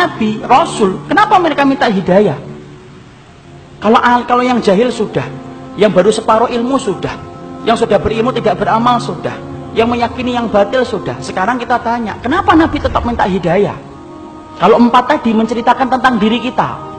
nabi, rasul, kenapa mereka minta hidayah? Kalau yang jahil sudah, yang baru separuh ilmu sudah, yang sudah berilmu tidak beramal sudah, yang meyakini yang batil sudah. Sekarang kita tanya, kenapa nabi tetap minta hidayah? Kalau 4 tadi menceritakan tentang diri kita.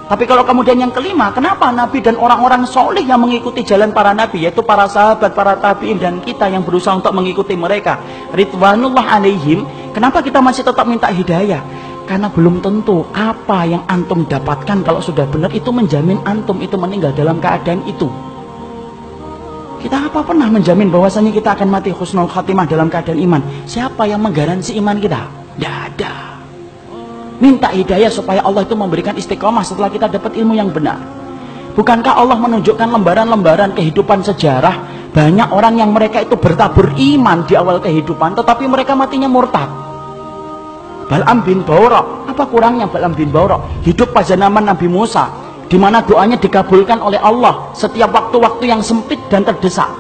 Tapi kalau kemudian yang kelima, kenapa nabi dan orang-orang soleh yang mengikuti jalan para nabi, yaitu para sahabat, para tabi'in, dan kita yang berusaha untuk mengikuti mereka, ridwanullah alaihim, kenapa kita masih tetap minta hidayah? Karena belum tentu apa yang antum dapatkan kalau sudah benar itu menjamin antum itu meninggal dalam keadaan itu. Kita apa pernah menjamin bahwasanya kita akan mati husnul khatimah dalam keadaan iman? Siapa yang menggaransi iman kita? Tidak ada. Minta hidayah supaya Allah itu memberikan istiqomah setelah kita dapat ilmu yang benar. Bukankah Allah menunjukkan lembaran-lembaran kehidupan sejarah, banyak orang yang mereka itu bertabur iman di awal kehidupan, tetapi mereka matinya murtad. Bal'am bin Ba'urah, apa kurangnya Bal'am bin Ba'urah? Hidup pada zaman Nabi Musa, di mana doanya dikabulkan oleh Allah setiap waktu-waktu yang sempit dan terdesak.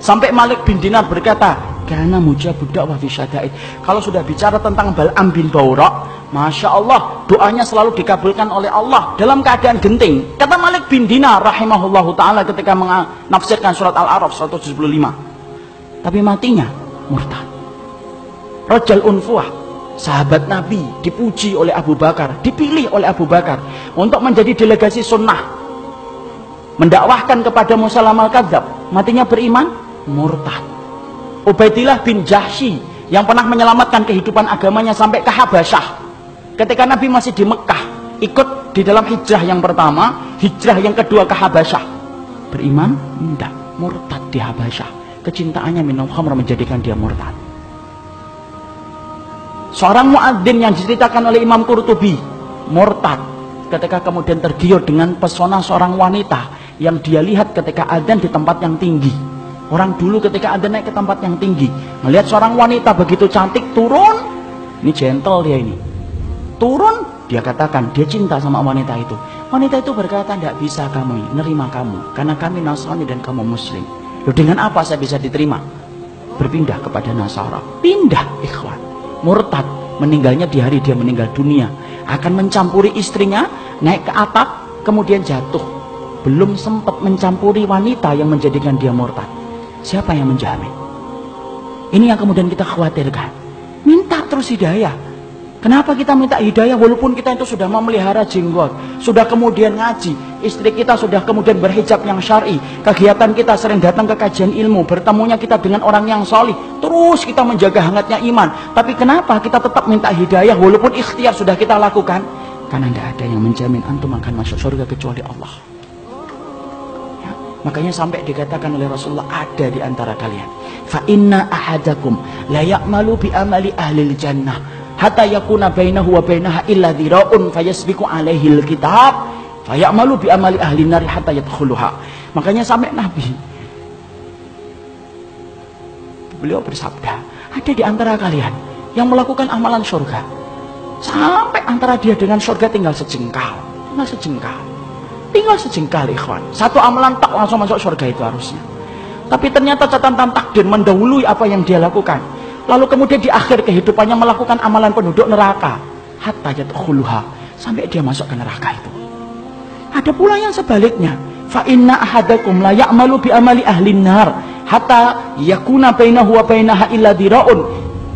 Sampai Malik bin Dinar berkata, karena mujabud da'wah fi syada'id. Kalau sudah bicara tentang Bal'am bin Ba'urah, Masya Allah, doanya selalu dikabulkan oleh Allah dalam keadaan genting. Kata Malik bin Dinar rahimahullahu ta'ala ketika menafsirkan surat Al-A'raf 175. Tapi matinya murtad. Rajal Unfuah, sahabat Nabi, dipuji oleh Abu Bakar, dipilih oleh Abu Bakar untuk menjadi delegasi sunnah, mendakwahkan kepada Musailamatul Kadzdzab. Matinya beriman, murtad. Ubaidillah bin Jahsy yang pernah menyelamatkan kehidupan agamanya sampai ke Habasyah. Ketika Nabi masih di Mekah, ikut di dalam hijrah yang pertama, hijrah yang kedua ke Habasyah. Beriman? Tidak, murtad di Habasyah. Kecintaannya minum khamr menjadikan dia murtad. Seorang muadzin yang diceritakan oleh Imam Qurtubi, murtad ketika kemudian tergiur dengan pesona seorang wanita yang dia lihat ketika adzan di tempat yang tinggi. Orang dulu ketika adzan naik ke tempat yang tinggi, melihat seorang wanita begitu cantik turun, ini gentle dia ini. Turun, dia katakan dia cinta sama wanita itu. Wanita itu berkata, tidak bisa kamu nerima kamu, karena kami Nasrani dan kamu Muslim. Loh, dengan apa saya bisa diterima? Berpindah kepada Nasara. Pindah, ikhwan. Murtad, meninggalnya di hari dia meninggal dunia. Akan mencampuri istrinya, naik ke atap, kemudian jatuh. Belum sempat mencampuri wanita yang menjadikan dia murtad. Siapa yang menjamin? Ini yang kemudian kita khawatirkan. Minta terus hidayah. Kenapa kita minta hidayah walaupun kita itu sudah memelihara jenggot, sudah kemudian ngaji, istri kita sudah kemudian berhijab yang syar'i, kegiatan kita sering datang ke kajian ilmu, bertemunya kita dengan orang yang solih, terus kita menjaga hangatnya iman. Tapi kenapa kita tetap minta hidayah walaupun ikhtiar sudah kita lakukan? Karena tidak ada yang menjamin antum akan masuk surga kecuali Allah. Ya, makanya sampai dikatakan oleh Rasulullah, ada di antara kalian, fa inna ahadakum la ya'malu bi amali ahlil jannah hatta yakuna bainahu wa bainaha illa dhira'un fayasbiqu alaihi alkitab fayamalu bi amali ahli nari hatta yadkhuluha. Makanya sampai Nabi beliau bersabda, ada di antara kalian yang melakukan amalan surga sampai antara dia dengan surga tinggal sejengkal, tinggal sejengkal ikhwan. Satu amalan tak langsung masuk surga itu harusnya. Tapi ternyata catatan takdir mendahului apa yang dia lakukan. Lalu kemudian di akhir kehidupannya melakukan amalan penduduk neraka hatta yadkhuluha, sampai dia masuk ke neraka itu. Ada pula yang sebaliknya, fa inna ahadakum la ya'malu bi amali ahli nar hatta yakuna bainahu wa bainaha illa dhira'un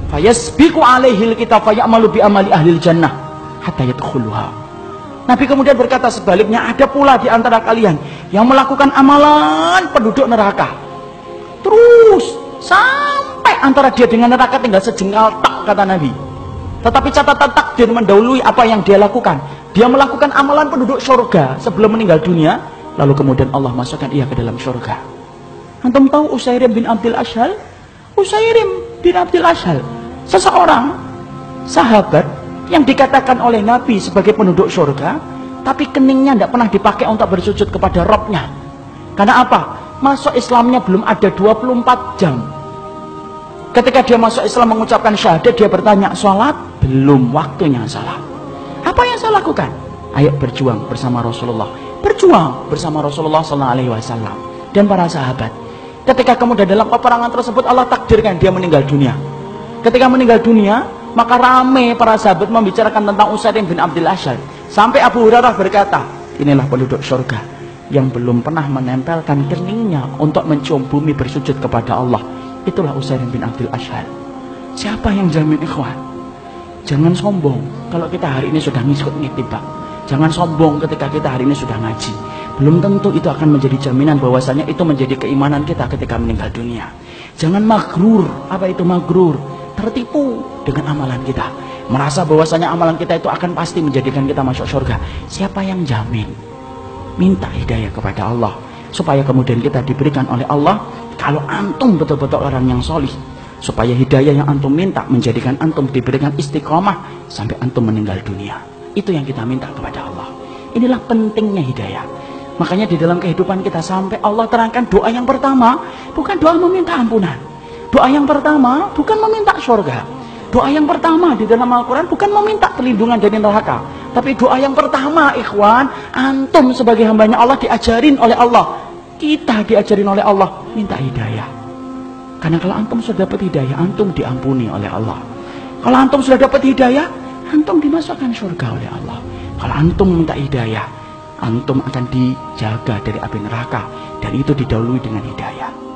fayasbiqu alaihi alkitab fayamalu bi amali ahli jannah hatta yadkhuluha. Nabi kemudian berkata sebaliknya, ada pula di antara kalian yang melakukan amalan penduduk neraka terus sampai antara dia dengan neraka tinggal sejengkal tak, kata Nabi. Tetapi catatan takdir mendahului apa yang dia lakukan. Dia melakukan amalan penduduk surga sebelum meninggal dunia, lalu kemudian Allah masukkan ia ke dalam surga. Antum tahu Usairim bin Abdul Ashhal? Usairim bin Abdul Ashhal, seseorang sahabat yang dikatakan oleh Nabi sebagai penduduk surga, tapi keningnya tidak pernah dipakai untuk bersujud kepada Rabbnya. Karena apa? Masuk Islamnya belum ada 24 jam. Ketika dia masuk Islam mengucapkan syahadat, dia bertanya, sholat? Belum waktunya sholat. Apa yang saya lakukan? Ayo berjuang bersama Rasulullah. Berjuang bersama Rasulullah SAW dan para sahabat. Ketika kemudian dalam peperangan tersebut Allah takdirkan dia meninggal dunia. Ketika meninggal dunia, Maka rame para sahabat membicarakan tentang Usaid bin Abdul Asyad. Sampai Abu Hurairah berkata, inilah penduduk surga yang belum pernah menempelkan keningnya untuk mencium bumi bersujud kepada Allah. Itulah Usaid bin Abdul Asyad. Siapa yang jamin, ikhwan? Jangan sombong kalau kita hari ini sudah ngikut Pak. Jangan sombong ketika kita hari ini sudah ngaji. Belum tentu itu akan menjadi jaminan bahwasanya itu menjadi keimanan kita ketika meninggal dunia. Jangan magrur. Apa itu magrur? Tertipu dengan amalan kita. Merasa bahwasanya amalan kita itu akan pasti menjadikan kita masuk surga. Siapa yang jamin? Minta hidayah kepada Allah. Supaya kemudian kita diberikan oleh Allah. Kalau antum betul-betul orang yang solih. Supaya hidayah yang antum minta menjadikan antum diberikan istiqomah sampai antum meninggal dunia. Itu yang kita minta kepada Allah. Inilah pentingnya hidayah. Makanya di dalam kehidupan kita sampai Allah terangkan doa yang pertama bukan doa meminta ampunan. Doa yang pertama bukan meminta surga. Doa yang pertama di dalam Al-Quran bukan meminta perlindungan dari neraka. Tapi doa yang pertama, ikhwan, antum sebagai hambanya Allah diajarin oleh Allah. Kita diajarin oleh Allah minta hidayah. Karena kalau antum sudah dapat hidayah, antum diampuni oleh Allah. Kalau antum sudah dapat hidayah, antum dimasukkan surga oleh Allah. Kalau antum minta hidayah, antum akan dijaga dari api neraka, dan itu didahului dengan hidayah.